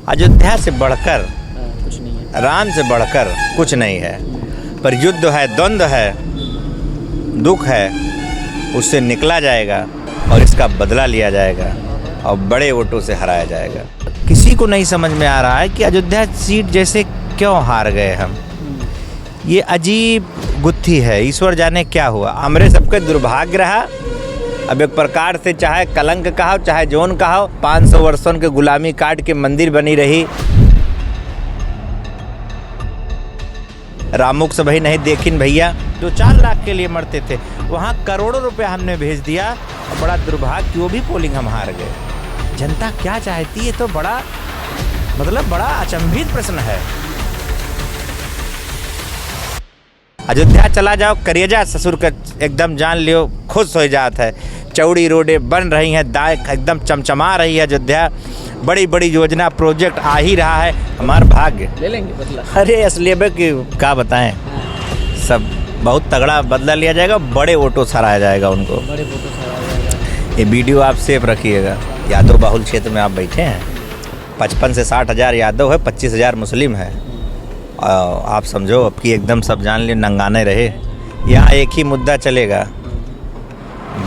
अयोध्या से बढ़कर कुछ नहीं है। राम से बढ़कर कुछ नहीं है। पर युद्ध है, द्वंद्व है, दुख है, उससे निकला जाएगा और इसका बदला लिया जाएगा और बड़े वोटों से हराया जाएगा। किसी को नहीं समझ में आ रहा है कि अयोध्या सीट जैसे क्यों हार गए हम। ये अजीब गुत्थी है, ईश्वर जाने क्या हुआ। हमरे सबके दुर्भाग्य रहा। अब एक प्रकार से चाहे कलंक कहो चाहे जोन कहो, 500 वर्षों के गुलामी काट के मंदिर बनी रही। रामुख से भाई नहीं देखिन भैया, जो 4 लाख के लिए मरते थे वहाँ करोड़ों रुपए हमने भेज दिया और बड़ा दुर्भाग्य कि वो भी पोलिंग हम हार गए। जनता क्या चाहती है तो बड़ा बड़ा अचंभित प्रश्न है। अयोध्या चला जाओ, करिएजा ससुर का एकदम जान लियो खुश हो जात है। चौड़ी रोडें बन रही हैं, दाएं एकदम चमचमा रही है अयोध्या। बड़ी बड़ी योजना प्रोजेक्ट आ ही रहा है। हमार भाग्य ले लेंगे बदला। अरे असलिए कि क्या बताएं, सब बहुत तगड़ा बदला लिया जाएगा, बड़े वोटों से हराया जाएगा उनको। बड़े वोटों से हराया जाएगा। ये वीडियो आप सेफ रखिएगा। यादव बाहुल क्षेत्र में आप बैठे हैं, 55 से 60 हज़ार यादव है, 25 हज़ार मुस्लिम है। आप समझो अब कि एकदम सब जान लिए नंगाने रहे। यहाँ एक ही मुद्दा चलेगा,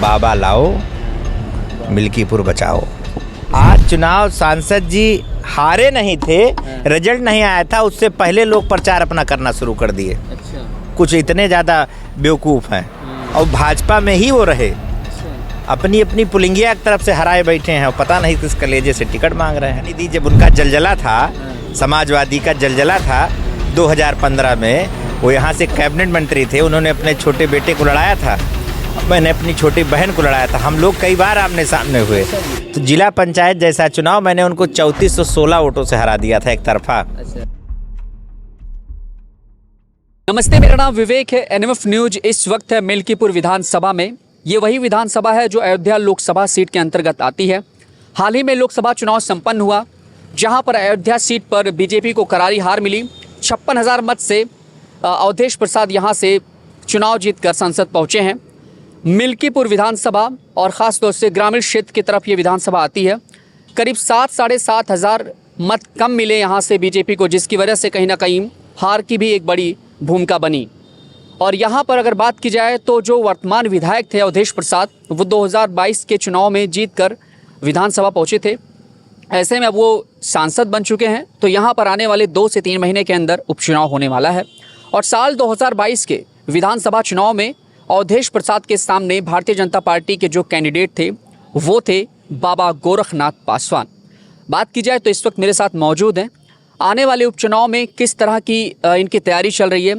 बाबा लाओ मिल्कीपुर बचाओ। आज चुनाव सांसद जी हारे नहीं थे, रिजल्ट नहीं आया था, उससे पहले लोग प्रचार अपना करना शुरू कर दिए। अच्छा। कुछ इतने ज़्यादा बेवकूफ़ हैं और भाजपा में ही वो रहे, अपनी अपनी पुलिंगिया की तरफ से हराए बैठे हैं और पता नहीं किस कलेजे से टिकट मांग रहे हैं। दीदी जब उनका जलजला था, समाजवादी का जलजला था 2015 में, वो यहाँ से कैबिनेट मंत्री थे, उन्होंने अपने छोटे बेटे को लड़ाया था, मैंने अपनी छोटी बहन को लड़ाया था। हम लोग कई बार आमने सामने हुए। तो जिला पंचायत जैसा चुनाव मैंने उनको 3416 वोटों से हरा दिया था एक तरफा। नमस्ते, मेरा नाम विवेक है। एनएमएफ न्यूज इस वक्त है मिल्कीपुर विधानसभा में। ये वही विधानसभा है जो अयोध्या लोकसभा सीट के अंतर्गत आती है। हाल ही में लोकसभा चुनाव संपन्न हुआ, जहां पर अयोध्या सीट पर बीजेपी को करारी हार मिली। 56,000 मत से अवधेश प्रसाद यहां से चुनाव जीतकर संसद पहुंचे हैं। मिल्कीपुर विधानसभा और ख़ास तौर से ग्रामीण क्षेत्र की तरफ ये विधानसभा आती है। करीब 7-7.5 हज़ार मत कम मिले यहाँ से बीजेपी को, जिसकी वजह से कहीं ना कहीं हार की भी एक बड़ी भूमिका बनी। और यहाँ पर अगर बात की जाए तो जो वर्तमान विधायक थे अवधेश प्रसाद, वो 2022 के चुनाव में जीतकर विधानसभा पहुँचे थे। ऐसे में अब वो सांसद बन चुके हैं। तो यहाँ पर आने वाले 2 से 3 महीने के अंदर उपचुनाव होने वाला है। और साल 2022 के विधानसभा चुनाव में अवधेश प्रसाद के सामने भारतीय जनता पार्टी के जो कैंडिडेट थे वो थे बाबा गोरखनाथ पासवान। बात की जाए तो इस वक्त मेरे साथ मौजूद हैं। आने वाले उपचुनाव में किस तरह की इनकी तैयारी चल रही है,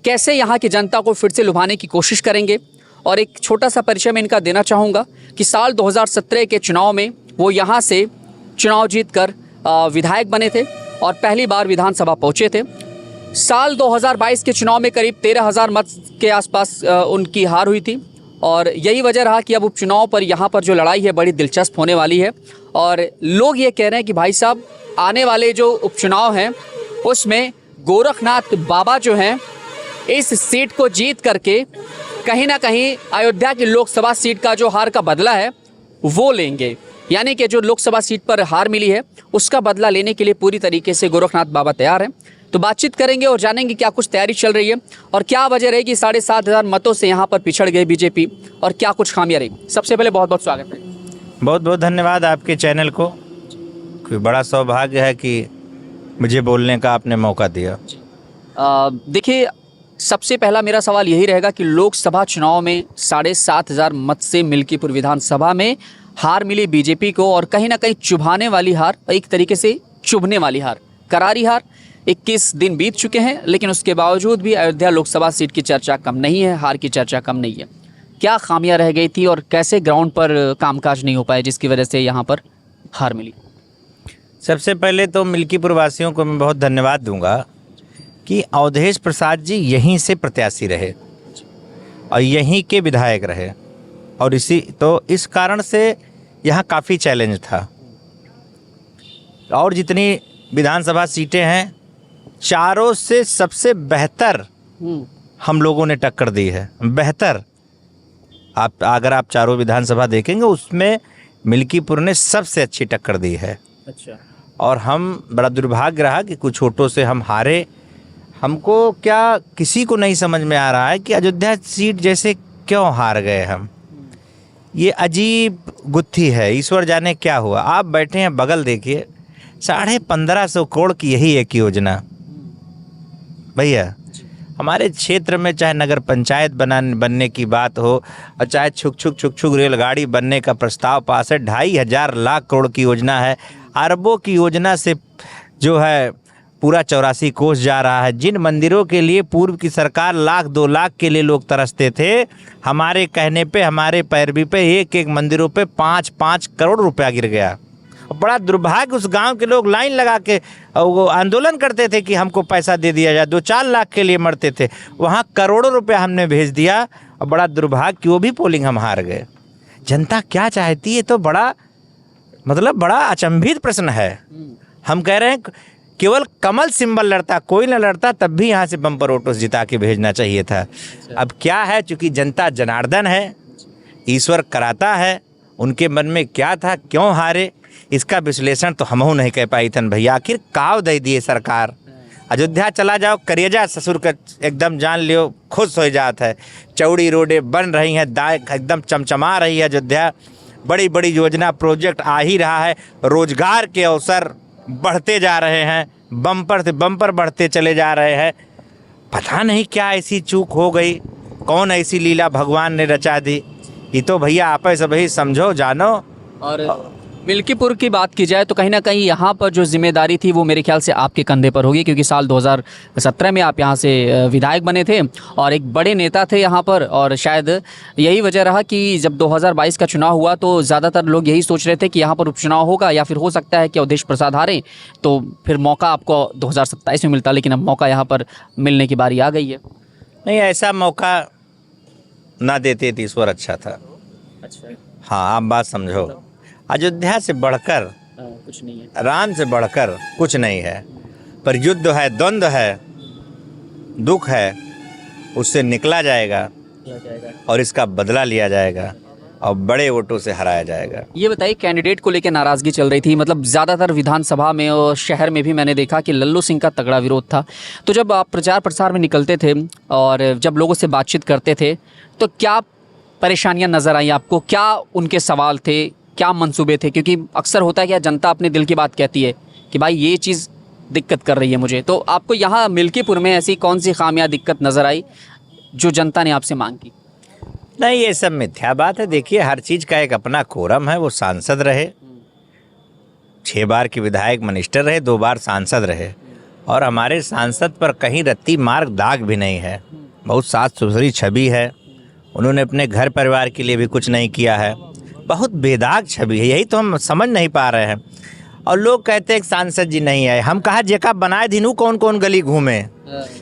कैसे यहाँ की जनता को फिर से लुभाने की कोशिश करेंगे, और एक छोटा सा परिचय मैं इनका देना चाहूँगा कि साल 2017 के चुनाव में वो यहाँ से चुनाव जीतकर विधायक बने थे और पहली बार विधानसभा पहुँचे थे। साल 2022 के चुनाव में करीब 13,000 मत के आसपास उनकी हार हुई थी और यही वजह रहा कि अब उपचुनाव पर यहाँ पर जो लड़ाई है बड़ी दिलचस्प होने वाली है। और लोग ये कह रहे हैं कि भाई साहब, आने वाले जो उपचुनाव हैं उसमें गोरखनाथ बाबा जो हैं इस सीट को जीत करके कहीं ना कहीं अयोध्या की लोकसभा सीट का जो हार का बदला है वो लेंगे। यानी कि जो लोकसभा सीट पर हार मिली है उसका बदला लेने के लिए पूरी तरीके से गोरखनाथ बाबा तैयार हैं। तो बातचीत करेंगे और जानेंगे क्या कुछ तैयारी चल रही है और क्या वजह रहेगी 7,500 मतों से यहाँ पर पिछड़ गए बीजेपी, और क्या कुछ खामियां रही। सबसे पहले बहुत बहुत स्वागत है। बहुत बहुत धन्यवाद आपके चैनल को। कोई बड़ा सौभाग्य है कि मुझे बोलने का आपने मौका दिया। देखिए, सबसे पहला मेरा सवाल यही रहेगा कि लोकसभा चुनाव में 7,500 मत से मिल्कीपुर विधानसभा में हार मिली बीजेपी को, और कहीं ना कहीं चुभाने वाली हार, एक तरीके से चुभने वाली हार, करारी हार। 21 दिन बीत चुके हैं लेकिन उसके बावजूद भी अयोध्या लोकसभा सीट की चर्चा कम नहीं है, हार की चर्चा कम नहीं है। क्या खामियां रह गई थी और कैसे ग्राउंड पर कामकाज नहीं हो पाए जिसकी वजह से यहाँ पर हार मिली? सबसे पहले तो मिल्कीपुर वासियों को मैं बहुत धन्यवाद दूंगा कि अवधेश प्रसाद जी यहीं से प्रत्याशी रहे और यहीं के विधायक रहे, और इस कारण से यहाँ काफ़ी चैलेंज था। और जितनी विधानसभा सीटें हैं, चारों से सबसे बेहतर हम लोगों ने टक्कर दी है। बेहतर, अगर आप चारों विधानसभा देखेंगे उसमें मिल्कीपुर ने सबसे अच्छी टक्कर दी है। अच्छा। और हम बड़ा दुर्भाग्य रहा कि कुछ वोटों से हम हारे। हमको क्या किसी को नहीं समझ में आ रहा है कि अयोध्या सीट जैसे क्यों हार गए हम। ये अजीब गुत्थी है, ईश्वर जाने क्या हुआ। आप बैठे हैं बगल देखिए, 1550 करोड़ की यही एक योजना भैया। हमारे क्षेत्र में चाहे नगर पंचायत बनने की बात हो और चाहे छुक रेलगाड़ी बनने का प्रस्ताव पास है, 2500 लाख करोड़ की योजना है, अरबों की योजना से जो है पूरा 84 कोस जा रहा है। जिन मंदिरों के लिए पूर्व की सरकार 1-2 लाख के लिए लोग तरसते थे, हमारे कहने पे, हमारे पैरवी पे एक एक मंदिरों पे 5-5 करोड़ रुपया गिर गया। बड़ा दुर्भाग्य, उस गांव के लोग लाइन लगा के वो आंदोलन करते थे कि हमको पैसा दे दिया जाए, 2-4 लाख के लिए मरते थे, वहाँ करोड़ों रुपया हमने भेज दिया। और बड़ा दुर्भाग्य कि वो भी पोलिंग हम हार गए। जनता क्या चाहती है, तो बड़ा अचंभित प्रश्न है। हम कह रहे हैं केवल कमल सिंबल लड़ता, कोई ना लड़ता, तब भी यहाँ से बम्पर वोटों से जिता के भेजना चाहिए था। अब क्या है, चूंकि जनता जनार्दन है, ईश्वर कराता है, उनके मन में क्या था, क्यों हारे, इसका विश्लेषण तो हमहू नहीं कह पाई थन भैया। आखिर काव दे दिए सरकार। अयोध्या चला जाओ, करिएजा ससुर का एकदम जान लियो खुश हो जात है। चौड़ी रोडें बन रही हैं, दाएं एकदम चमचमा रही है अयोध्या। बड़ी बड़ी योजना प्रोजेक्ट आ ही रहा है, रोजगार के अवसर बढ़ते जा रहे हैं, बम्पर से बम्पर बढ़ते चले जा रहे हैं। पता नहीं क्या ऐसी चूक हो गई, कौन ऐसी लीला भगवान ने रचा दी। ये तो भैया आप सभी समझो जानो। और मिल्कीपुर की बात की जाए तो कहीं ना कहीं यहाँ पर जो जिम्मेदारी थी वो मेरे ख्याल से आपके कंधे पर होगी, क्योंकि साल 2017 में आप यहाँ से विधायक बने थे और एक बड़े नेता थे यहाँ पर। और शायद यही वजह रहा कि जब 2022 का चुनाव हुआ तो ज़्यादातर लोग यही सोच रहे थे कि यहाँ पर उपचुनाव होगा या फिर हो सकता है कि अवधेश प्रसाद हारें, तो फिर मौका आपको 2027 में मिलता। लेकिन अब मौका यहाँ पर मिलने की बारी आ गई है। नहीं, ऐसा मौका ना देते तो ईश्वर अच्छा था। अच्छा, हाँ, आप बात समझो। अयोध्या से बढ़कर कुछ नहीं है, राम से बढ़कर कुछ नहीं है। पर युद्ध है, द्वंद्व है, दुख है, उससे निकला जाएगा और इसका बदला लिया जाएगा और बड़े वोटों से हराया जाएगा। ये बताइए, कैंडिडेट को लेकर नाराज़गी चल रही थी, मतलब ज़्यादातर विधानसभा में और शहर में भी मैंने देखा कि लल्लू सिंह का तगड़ा विरोध था। तो जब आप प्रचार प्रसार में निकलते थे और जब लोगों से बातचीत करते थे तो क्या परेशानियां नज़र आई आपको? क्या उनके सवाल थे, क्या मंसूबे थे? क्योंकि अक्सर होता है कि जनता अपने दिल की बात कहती है कि भाई ये चीज़ दिक्कत कर रही है मुझे। तो आपको यहाँ मिल्कीपुर में ऐसी कौन सी खामियां दिक्कत नज़र आई जो जनता ने आपसे मांग की? नहीं, ये सब मिथ्या बात है। देखिए, हर चीज़ का एक अपना कोरम है। वो सांसद रहे, 6 बार के विधायक मिनिस्टर रहे, 2 बार सांसद रहे, और हमारे सांसद पर कहीं रत्ती मार्ग दाग भी नहीं है। बहुत साफ सुथरी छवि है। उन्होंने अपने घर परिवार के लिए भी कुछ नहीं किया है। बहुत बेदाग छवि है, यही तो हम समझ नहीं पा रहे हैं। और लोग कहते हैं कि सांसद जी नहीं आए। हम कहा जेका बनाए दिनू कौन कौन गली घूमे,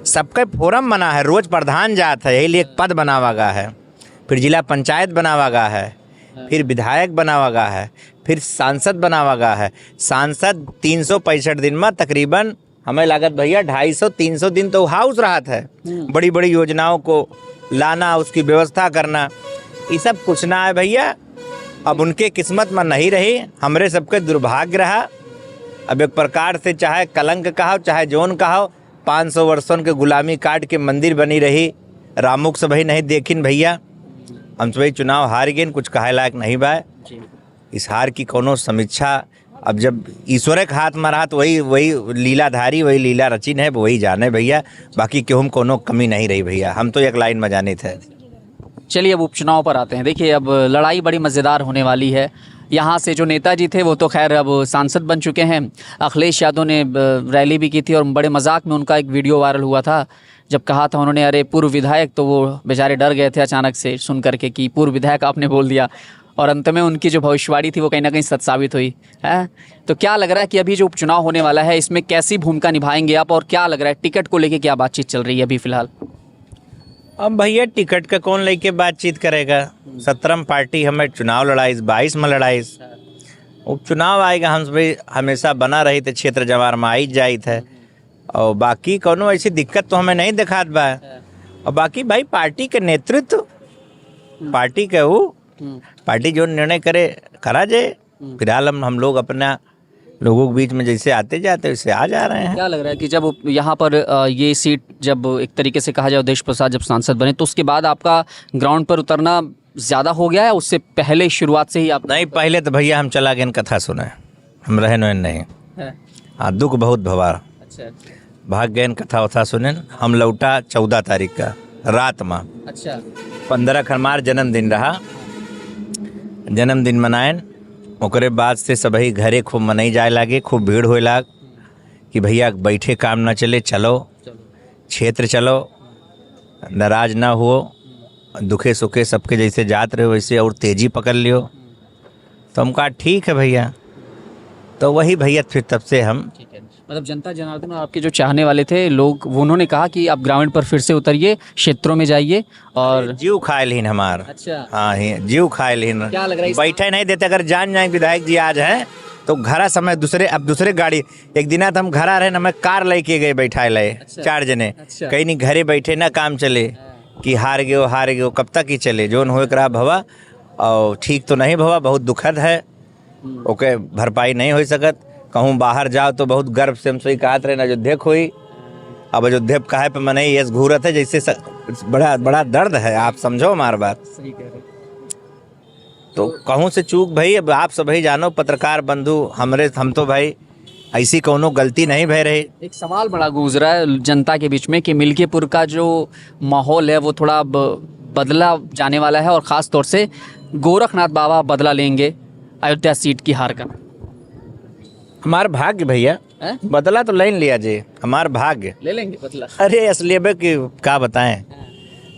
सबका फोरम बना है, रोज प्रधान जात है, यही लिए एक पद बनावागा है, फिर जिला पंचायत बनावागा है, फिर विधायक बनावागा है, फिर सांसद बनावागा है। सांसद 365 दिन में तकरीबन हमें लागत भैया 250-300 दिन तो हाउस रहा है। बड़ी बड़ी योजनाओं को लाना, उसकी व्यवस्था करना, ये सब कुछ ना है भैया। अब उनके किस्मत में नहीं रही, हमरे सबके दुर्भाग्य रहा। अब एक प्रकार से चाहे कलंक कहो चाहे जोन कहो, 500 वर्षों के गुलामी काट के मंदिर बनी रही, रामुख से भाई नहीं देखिन भैया। हम सभी चुनाव हार गए, कुछ कहे लायक नहीं बा। इस हार की कोनो समीक्षा अब जब ईश्वर के हाथ में रहा तो वही लीलाधारी, वही लीला रचिन है, वही जाने भैया। बाकी क्यों हम कोनो कमी नहीं रही भैया, हम तो एक लाइन में जाने थे। चलिए अब उपचुनाव पर आते हैं। देखिए, अब लड़ाई बड़ी मज़ेदार होने वाली है। यहाँ से जो नेताजी थे वो तो खैर अब सांसद बन चुके हैं। अखिलेश यादव ने रैली भी की थी और बड़े मजाक में उनका एक वीडियो वायरल हुआ था, जब कहा था उन्होंने अरे पूर्व विधायक, तो वो बेचारे डर गए थे अचानक से सुन करके कि पूर्व विधायक आपने बोल दिया। और अंत में उनकी जो भविष्यवाणी थी वो कहीं ना कहीं सच साबित हुई है। तो क्या लग रहा है कि अभी जो उपचुनाव होने वाला है इसमें कैसी भूमिका निभाएंगे आप, और क्या लग रहा है टिकट को लेके क्या बातचीत चल रही है अभी फिलहाल? अब भैया टिकट का कौन लेके बातचीत करेगा? 17 पार्टी हमें चुनाव लड़ाई, 22 में लड़ाई, उपचुनाव आएगा। हम सभी हमेशा बना रही थे, क्षेत्र जवार में आई जाई थे, और बाकी कोनो ऐसी दिक्कत तो हमें नहीं दिखात बा। और बाकी भाई पार्टी के नेतृत्व, पार्टी के पार्टी जो निर्णय करे करा जाए। फिलहाल हम लोग अपना लोगों के बीच में जैसे आते जाते वैसे आ जा रहे हैं। क्या लग रहा है कि जब यहाँ पर ये सीट जब एक तरीके से कहा जाए उदेश प्रसाद जब सांसद बने तो उसके बाद आपका ग्राउंड पर उतरना ज़्यादा हो गया है, उससे पहले शुरुआत से ही आप? नहीं, पहले तो भैया हम चला गए कथा सुने, हम रहे नहीं। हाँ, दुख बहुत भवा। अच्छा। भाग गए कथा वथा सुने। हम लौटा 14 तारीख का रात में। अच्छा। 15 का हमार जन्मदिन रहा, जन्मदिन मनाएन। ओकरे बाद से सबही घरे खूब मनाई जाए लागे, खूब भीड़ होए लाग कि भैया बैठे काम ना चले, चलो क्षेत्र चलो, नाराज ना हो, दुखे सुखे सबके जैसे जात रहे वैसे और तेजी पकड़ लियो। तो हम कहा ठीक है भैया। तो वही भैया फिर तब से हम, मतलब जनता जनार्दन और आपके जो चाहने वाले थे लोग, वो उन्होंने कहा कि आप ग्राउंड पर फिर से उतरिए, क्षेत्रों में जाइए और जीव खाए लीन हमार। अच्छा। हाँ ही जीव खाए लीन, क्या लग रहा है बैठे नहीं देते। अगर जान जाए विधायक जी आज हैं तो घरा समय दूसरे गाड़ी। एक दिन हम घरा रहे ना, मैं कार लेके गए बैठा लाए। अच्छा। 4 जने। अच्छा। कहीं नहीं घरे बैठे ना काम चले कि हार गयो कब तक ही चले। जोन हो करा भवा और ठीक तो नहीं भवा, बहुत दुखद है, ओके भरपाई नहीं हो सकत। कहूँ बाहर जाओ तो बहुत गर्व से हम सही कहते रहे अयोध्या खोई। अब अयोध्या कहे पे मन ये घूरत है जैसे बड़ा दर्द है। आप समझो हमार बात। सही कह रहे। तो कहूँ से चूक भाई, अब आप सब ही जानो पत्रकार बंधु, हम तो भाई ऐसी कोनो गलती नहीं भय रही। एक सवाल बड़ा गूंज रहा है जनता के बीच में कि मिल्कीपुर का जो माहौल है वो थोड़ा बदला जाने वाला है और ख़ास तौर से गोरखनाथ बाबा बदला लेंगे अयोध्या सीट की हार का। हमार भाग्य भैया, बदला तो लाइन लिया जी, हमार भाग्य ले लेंगे बदला। अरे असलिए कि क्या बताएं,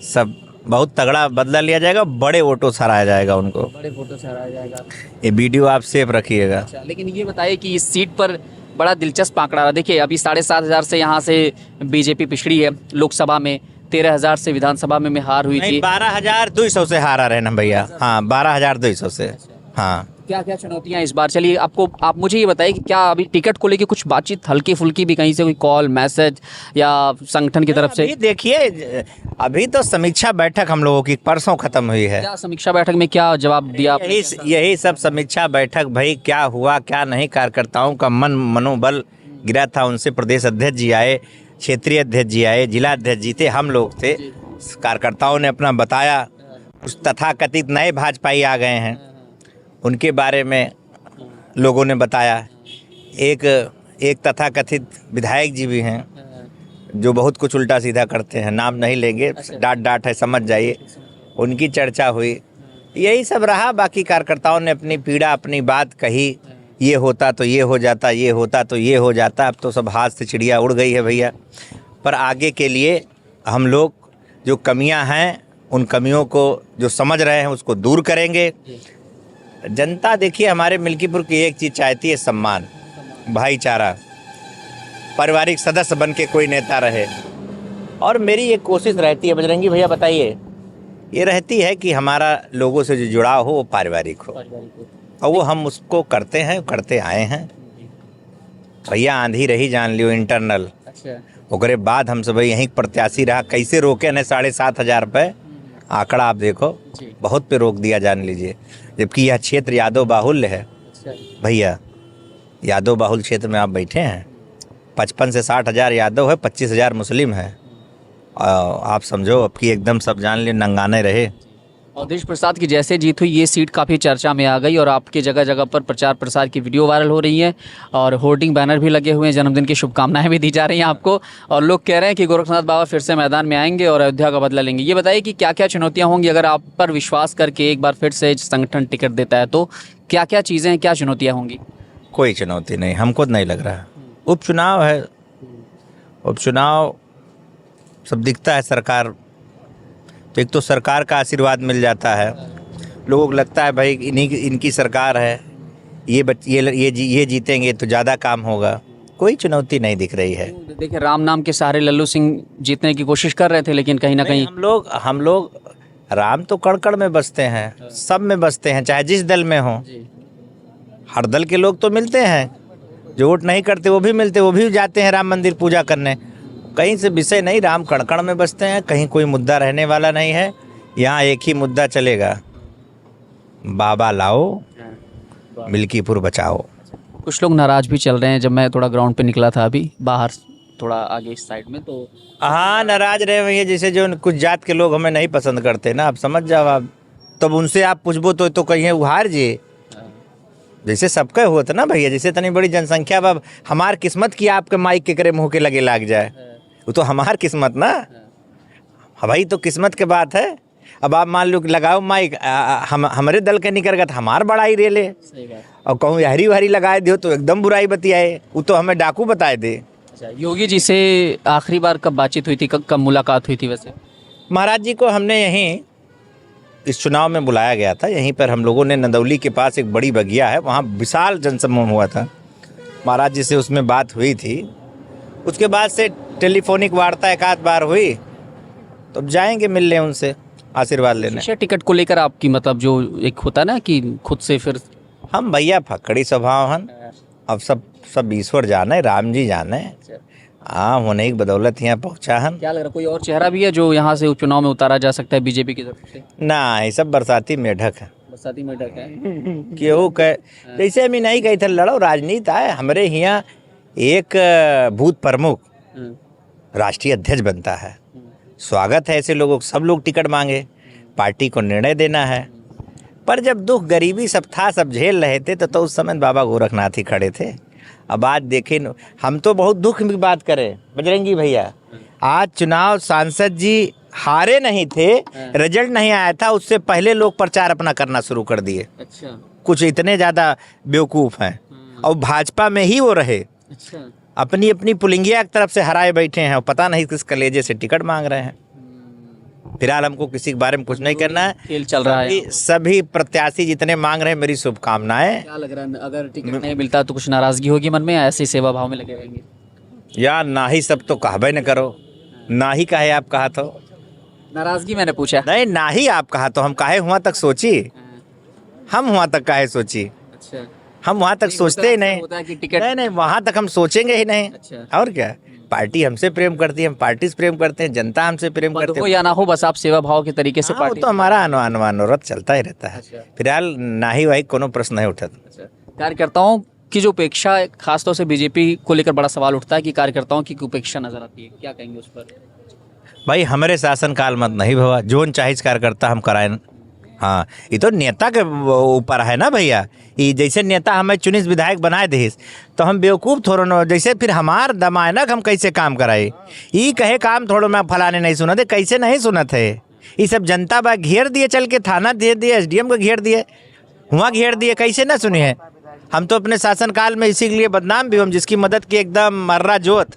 सब बहुत तगड़ा बदला लिया जाएगा, बड़े वोटों से हराया जाएगा उनको, बड़े वोटों से हराया जाएगा। ये वीडियो आप सेव रखिएगा। अच्छा, लेकिन ये बताइए कि इस सीट पर बड़ा दिलचस्प आंकड़ा रहा। देखिए अभी 7,500 से यहाँ से बीजेपी पिछड़ी है लोकसभा में, 13,000 से विधानसभा में हार हुई थी। 12,200 से हारा रहे ना भैया। हाँ 12,200 से। हाँ, क्या क्या चुनौतियां इस बार? चलिए आप मुझे ये बताइए कि क्या अभी टिकट को लेके कुछ बातचीत हल्की फुल्की भी कहीं से कोई कॉल मैसेज या संगठन की तरफ से? देखिए अभी तो समीक्षा बैठक हम लोगों की परसों खत्म हुई है। क्या समीक्षा बैठक में क्या जवाब दिया? यही सब समीक्षा बैठक भाई, क्या हुआ क्या नहीं, कार्यकर्ताओं का मनोबल गिरा था। उनसे प्रदेश अध्यक्ष जी आए, क्षेत्रीय अध्यक्ष जी आए, जिला अध्यक्ष जी थे, हम लोग थे। कार्यकर्ताओं ने अपना बताया। उस तथाकथित नए भाजपाई आ गए हैं, उनके बारे में लोगों ने बताया। एक तथाकथित विधायक जी भी हैं जो बहुत कुछ उल्टा सीधा करते हैं, नाम नहीं लेंगे, डांट है, समझ जाइए। उनकी चर्चा हुई, यही सब रहा। बाकी कार्यकर्ताओं ने अपनी पीड़ा, अपनी बात कही। ये होता तो ये हो जाता, ये होता तो ये हो जाता। अब तो सब हाथ से चिड़िया उड़ गई है भैया। पर आगे के लिए हम लोग जो कमियां हैं, उन कमियों को जो समझ रहे हैं उसको दूर करेंगे। जनता देखिए हमारे मिल्कीपुर की एक चीज़ चाहती है, सम्मान, भाईचारा, पारिवारिक सदस्य बन के कोई नेता रहे। और मेरी एक कोशिश रहती है, बजरंगी भैया बताइए, ये रहती है कि हमारा लोगों से जो जुड़ाव हो वो पारिवारिक हो, और वो हम उसको करते हैं, करते आए हैं भैया। आंधी रही जान लियो इंटरनल। अच्छा। ओकरे बाद हम सब यहीं प्रत्याशी रहा। कैसे रोके न 7,500 रुपये आंकड़ा आप देखो, बहुत पे रोक दिया जान लीजिए। जबकि यह क्षेत्र यादव बाहुल्य है भैया। यादव बाहुल क्षेत्र में आप बैठे हैं, 55 से 60,000 यादव है, 25,000 मुस्लिम है। आप समझो अब की एकदम सब जान लिए नंगाने रहे। अवधेश प्रसाद की जैसे जीत हुई, ये सीट काफ़ी चर्चा में आ गई और आपके जगह जगह पर प्रचार प्रसार की वीडियो वायरल हो रही है और होर्डिंग बैनर भी लगे हुए हैं, जन्मदिन की शुभकामनाएं भी दी जा रही हैं आपको। और लोग कह रहे हैं कि गोरखनाथ बाबा फिर से मैदान में आएंगे और अयोध्या का बदला लेंगे। ये बताइए कि क्या क्या चुनौतियाँ होंगी अगर आप पर विश्वास करके एक बार फिर से संगठन टिकट देता है, तो क्या क्या चीज़ें हैं, क्या चुनौतियाँ होंगी? कोई चुनौती नहीं, हमको नहीं लग रहा। उपचुनाव है, उपचुनाव सब दिखता है। सरकार तो एक तो सरकार का आशीर्वाद मिल जाता है, लोगों को लगता है भाई इनकी सरकार है, ये जीतेंगे तो ज़्यादा काम होगा। कोई चुनौती नहीं दिख रही है। देखिए राम नाम के सहारे लल्लू सिंह जीतने की कोशिश कर रहे थे, लेकिन कहीं ना कहीं हम लोग राम तो कड़ में बसते हैं, सब में बसते हैं, चाहे जिस दल में हो। हर दल के लोग तो मिलते हैं, जो वोट नहीं करते वो भी मिलते, वो भी जाते हैं राम मंदिर पूजा करने। कहीं से विषय नहीं, राम कण में बसते हैं, कहीं कोई मुद्दा रहने वाला नहीं है। यहाँ एक ही मुद्दा चलेगा, बाबा लाओ, मिल्कीपुर बचाओ। कुछ लोग नाराज भी चल रहे हैं। जब मैं थोड़ा ग्राउंड पे निकला था अभी बाहर, थोड़ा आगे इस साइड में, तो हाँ, नाराज रहे भैया, जैसे जो कुछ जात के लोग हमें नहीं पसंद करते ना, आप समझ जाओ। आप तब उनसे आप पूछबो तो कहिए उहार जी, जैसे सबका होता ना भैया, जैसे इतनी बड़ी जनसंख्या, अब हमार किस्मत की आपके माइक के करे मुँह के लगे लाग जाए, वो तो हमार किस्मत ना। हाँ भाई, तो किस्मत के बात है। अब आप मान लो कि लगाओ माइक, हमारे दल के निकल गया, हमार बड़ाई रे ले, सही बात। और कहूँ हरी भरी लगाए दो तो एकदम बुराई बतियाए, वो तो हमें डाकू बताए दे। अच्छा, योगी जी से आखिरी बार कब बातचीत हुई थी, कब मुलाकात हुई थी वैसे? महाराज जी को हमने यहीं इस चुनाव में बुलाया गया था। यहीं पर हम लोगों ने नदौली के पास एक बड़ी बगिया है, वहाँ विशाल जनसमूह हुआ था। महाराज जी से उसमें बात हुई थी। उसके बाद से टेलीफोनिक वार्ता एक आध बार हुई, तो अब जाएंगे मिल लें उनसे, आशीर्वाद लेने। शिक्षा टिकट को लेकर आपकी मतलब जो एक होता है ना कि खुद से फिर हम भैया फकड़ी स्वभाव हन, अब सब ईश्वर जाने, राम जी जाने। हाँ, होने की बदौलत यहाँ पहुँचा हन। क्या लग रहा है कोई और चेहरा भी है जो यहाँ से उपचुनाव में उतारा जा सकता है बीजेपी की तरफ से? ना, ये सब बरसाती मेढक है। बरसाती मेढक है। केहू कह, जैसे हम नहीं कही थे लड़ो राजनीति आए हमारे यहाँ, एक बूथ प्रमुख राष्ट्रीय अध्यक्ष बनता है। स्वागत है ऐसे लोगों को, सब लोग टिकट मांगे, पार्टी को निर्णय देना है। पर जब दुख गरीबी सब था, सब झेल रहे थे, तो उस समय बाबा गोरखनाथ ही खड़े थे। अब आज देखें, हम तो बहुत दुख की बात करें बजरंगी भैया, आज चुनाव सांसद जी हारे नहीं थे, रिजल्ट नहीं आया था, उससे पहले लोग प्रचार अपना करना शुरू कर दिए। अच्छा, कुछ इतने ज़्यादा बेवकूफ़ हैं, और भाजपा में ही वो रहे। अच्छा, अपनी अपनी पुलिंगिया की तरफ से हराए बैठे हैं, और पता नहीं किस कलेजे से टिकट मांग रहे हैं। फिलहाल हमको किसी के बारे में कुछ नहीं करना है। खेल चल रहा है। सभी प्रत्याशी जितने मांग रहे हैं, मेरी शुभकामनाएं। क्या लग रहा है अगर टिकट नहीं मिलता तो कुछ नाराजगी होगी मन में, या ऐसे ही सेवा भाव में लगे रहेंगे? यार ना ही सब तो कहबे न करो, ना ही कहे आप कहा तो नाराजगी मैंने पूछा। नहीं, ना ही आप कहा तो हम काहे हुआ तक सोची, हम हुआ तक काहे सोची, अच्छा, हम वहाँ तक सोचते ही नहीं। होता है कि टिकट नहीं, वहाँ तक हम सोचेंगे ही नहीं। अच्छा। और क्या, पार्टी हमसे प्रेम करती है, हम पार्टी से प्रेम करते हैं, जनता हमसे प्रेम करती हो है। या ना हो, बस आप सेवा भाव के तरीके से हाँ, वो पार्टी। तो हमारा अनुरोध चलता ही रहता है। अच्छा। फिलहाल ना ही वही कोनो प्रश्न नहीं उठा। अच्छा, कार्यकर्ताओं की जो उपेक्षा, खासतौर से बीजेपी को लेकर बड़ा सवाल उठता है कि कार्यकर्ताओं की उपेक्षा नजर आती है, क्या कहेंगे उस पर? भाई हमारे शासनकाल मत नहीं भवा, जोन चाहिए कार्यकर्ता हम कराएं। हाँ, ये तो नेता के ऊपर है ना भैया। ये जैसे नेता हमें चुनिस विधायक बनाए देस, तो हम बेवकूफ़ थोड़ा न, जैसे फिर हमार दमाए ना हम कैसे काम कराए। ये कहे काम थोड़ा मैं फलाने नहीं सुना थे, कैसे नहीं सुना थे। ये सब जनता बा घेर दिए, चल के थाना दे दिए, SDM को घेर दिए, हुआ घेर दिए, कैसे ना सुनी है। हम तो अपने शासनकाल में इसी के लिए बदनाम भी, हम जिसकी मदद की एकदम मर्रा जोत।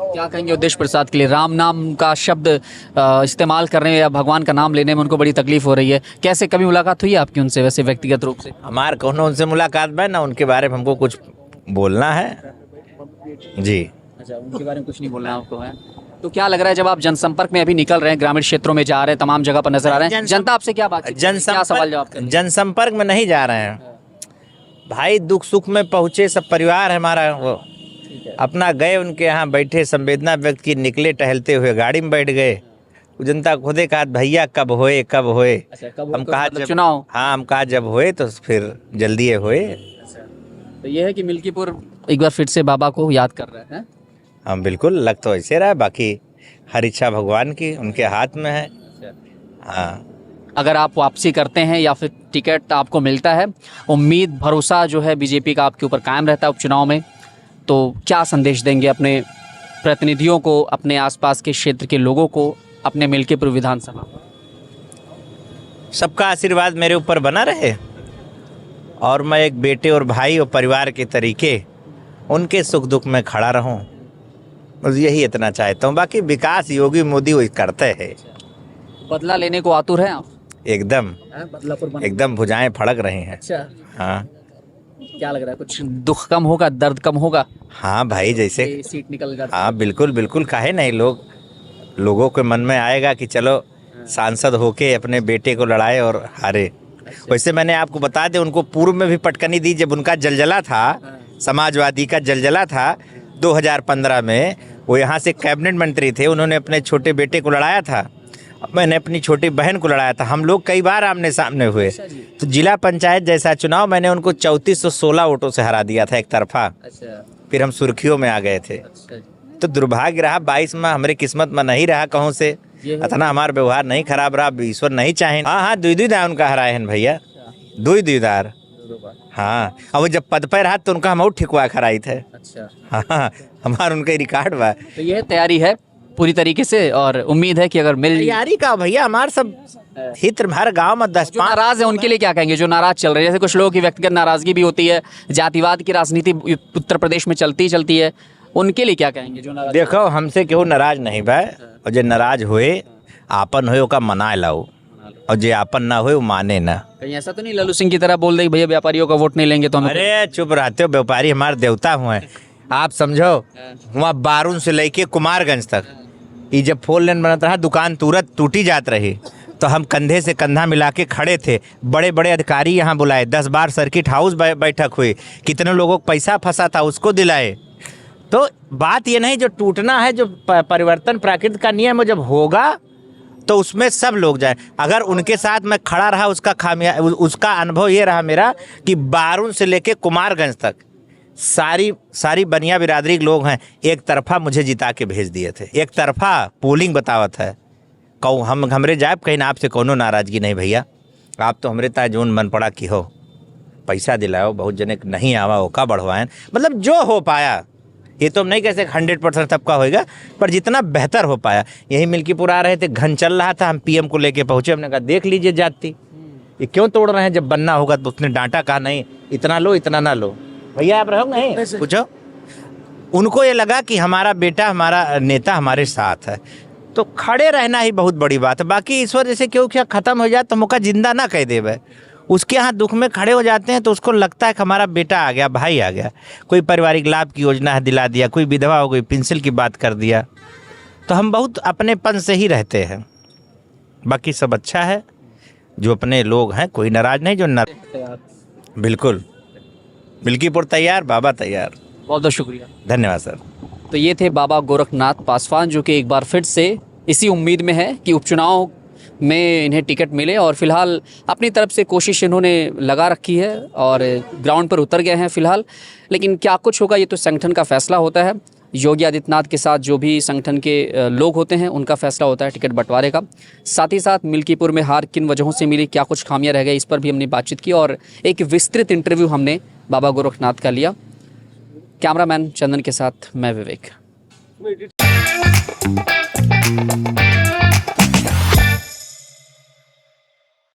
क्या कहेंगे उद्देश्य प्रसाद के लिए? राम नाम का शब्द इस्तेमाल करने में या भगवान का नाम लेने में उनको बड़ी तकलीफ हो रही है। कैसे, कभी मुलाकात हुई है आपकी उनसे वैसे व्यक्तिगत रूप से? हमार कौनो उनसे मुलाकात बा ना, उनके बारे में हमको कुछ बोलना है जी। अच्छा, उनके बारे में कुछ नहीं बोलना है आपको, है? तो क्या लग रहा है जब आप जनसंपर्क में अभी निकल रहे हैं, ग्रामीण क्षेत्रों में जा रहे हैं, तमाम जगह पर नजर आ रहे हैं, जनता आपसे क्या बात, क्या सवाल जवाब करेंगे? जनसंपर्क में नहीं जा रहे हैं भाई, दुख सुख में पहुँचे, सब परिवार है हमारा, वो अपना गए उनके यहाँ बैठे, संवेदना व्यक्त की, निकले टहलते हुए, गाड़ी में बैठ गए। जनता खुदे कहा भैया कब होए कब होए। अच्छा, कब हम कहा मतलब जब चुनाव? हाँ, हम कहा जब होए तो फिर जल्दी होए। तो ये है कि मिल्कीपुर एक बार फिर से बाबा को याद कर रहे हैं। हम बिल्कुल, लग तो ऐसे रहा है, बाकी हर इच्छा भगवान की, उनके हाथ में है। हाँ, अगर आप वापसी करते हैं या फिर टिकट आपको मिलता है, उम्मीद भरोसा जो है बीजेपी का आपके ऊपर कायम रहता है उपचुनाव में, तो क्या संदेश देंगे अपने प्रतिनिधियों को, अपने आसपास के क्षेत्र के लोगों को, अपने मिल्कीपुर विधानसभा? सबका आशीर्वाद मेरे ऊपर बना रहे, और मैं एक बेटे और भाई और परिवार के तरीके उनके सुख दुख में खड़ा रहूं, बस यही इतना चाहता हूं। बाकी विकास योगी मोदी वही करते हैं। बदला लेने को आतुर हैं आप? एकदम, बदलापुर एकदम भुजाएं फड़क रही हैं। अच्छा, हाँ, क्या लग रहा है कुछ दुख कम होगा, दर्द कम होगा? हाँ भाई, जैसे ये सीट निकल कर। हाँ, बिल्कुल बिल्कुल, काहे नहीं, लोगों के मन में आएगा कि चलो सांसद होके अपने बेटे को लड़ाए और हारे। वैसे मैंने आपको बता दें, उनको पूर्व में भी पटकनी दी, जब उनका जलजला था, समाजवादी का जलजला था 2015 में, वो यहाँ से कैबिनेट मंत्री थे, उन्होंने अपने छोटे बेटे को लड़ाया था, मैंने अपनी छोटी बहन को लड़ाया था, हम लोग कई बार आमने सामने हुए। तो जिला पंचायत जैसा चुनाव मैंने उनको 3416 वोटों से हरा दिया था एक तरफा। फिर हम सुर्खियों में आ गए थे। तो दुर्भाग्य रहा, 22 में हमारी किस्मत में नहीं रहा कहूँ से, इतना हमारा व्यवहार नहीं खराब रहा, ईश्वर नहीं चाहे। हाँ, दुई दार उनका हराए हैं भैया, दुई दार। हाँ, और वो जब पद पर रहा तो उनका हम और ठिकवा खराई थे। हाँ, हमारा उनका रिकॉर्ड बा। तो यह तैयारी है पूरी तरीके से, और उम्मीद है कि अगर मिल तैयारी का भैया हमारे सब हित हर गांव में 10-5 नाराज है उनके लिए क्या कहेंगे, जो नाराज चल रहे हैं? जैसे कुछ लोगों की व्यक्तिगत नाराजगी भी होती है, जातिवाद की राजनीति उत्तर प्रदेश में चलती है, उनके लिए क्या कहेंगे जो नाराज? देखो, हमसे केहू नाराज नहीं बा, और जो नाराज होए आपन होए ओका मना लाओ, और जो आपन ना होए वो माने ना। कहीं ऐसा तो नहीं लल्लू सिंह की तरह बोल दे भैया व्यापारियों का वोट नहीं लेंगे तो हम? अरे चुप रहते हो, व्यापारी हमारे देवता हुए। आप समझो, वहाँ बारून से लेके कुमारगंज तक ये जब 4 लेन बनता रहा, दुकान तुरंत टूटी जात रही, तो हम कंधे से कंधा मिला के खड़े थे। बड़े बड़े अधिकारी यहाँ बुलाए, 10 बार सर्किट हाउस बैठक हुई, कितने लोगों को पैसा फंसा था उसको दिलाए। तो बात ये नहीं, जो टूटना है, जो परिवर्तन प्रकृति का नियम है, जब होगा तो उसमें सब लोग जाए। अगर उनके साथ मैं खड़ा रहा, उसका अनुभव ये रहा मेरा कि बारून से लेके कुमारगंज तक सारी बनिया बिरादरी के लोग हैं, एक तरफा मुझे जिता के भेज दिए थे। एक तरफा पोलिंग बतावत है। कहूँ हमरे जाए कहीं ना, आपसे कोनो नाराज़गी नहीं भैया, आप तो हमरे ता जोन मन पड़ा कि हो पैसा दिलाओ, बहुत जने नहीं आवा ओका बढ़वाएं, मतलब जो हो पाया। ये तो हम नहीं कह सकते 100% सबका होएगा, पर जितना बेहतर हो पाया। यही मिल्कीपुर आ रहे थे, घन चल रहा था, हम पीएम को लेके पहुँचे, हमने कहा देख लीजिए जाती ये क्यों तोड़ रहे हैं, जब बनना होगा। तो उसने डांटा, कहा नहीं इतना लो इतना ना लो। भैया आप रहो नहीं पूछो। उनको ये लगा कि हमारा बेटा, हमारा नेता हमारे साथ है, तो खड़े रहना ही बहुत बड़ी बात है। बाकी ईश्वर जैसे क्यों क्या ख़त्म हो जाए तो मौका जिंदा ना कह देवे, उसके यहाँ दुख में खड़े हो जाते हैं तो उसको लगता है कि हमारा बेटा आ गया, भाई आ गया, कोई पारिवारिक लाभ की योजना है दिला दिया, कोई विधवा हो गई पेंसिल की बात कर दिया। तो हम बहुत अपनेपन से ही रहते हैं, बाकी सब अच्छा है। जो अपने लोग हैं कोई नाराज नहीं, जो बिल्कुल मिल्कीपुर तैयार, बाबा तैयार। बहुत बहुत शुक्रिया, धन्यवाद सर। तो ये थे बाबा गोरखनाथ पासवान, जो कि एक बार फिर से इसी उम्मीद में है कि उपचुनाव में इन्हें टिकट मिले, और फिलहाल अपनी तरफ से कोशिश इन्होंने लगा रखी है और ग्राउंड पर उतर गए हैं फिलहाल। लेकिन क्या कुछ होगा ये तो संगठन का फैसला होता है। योगी आदित्यनाथ के साथ जो भी संगठन के लोग होते हैं उनका फैसला होता है टिकट बंटवारे का। साथ ही साथ मिल्कीपुर में हार किन वजहों से मिली, क्या कुछ खामियां रह गई, इस पर भी हमने बातचीत की, और एक विस्तृत इंटरव्यू हमने बाबा गोरखनाथ का लिया। कैमरामैन चंदन के साथ मैं विवेक।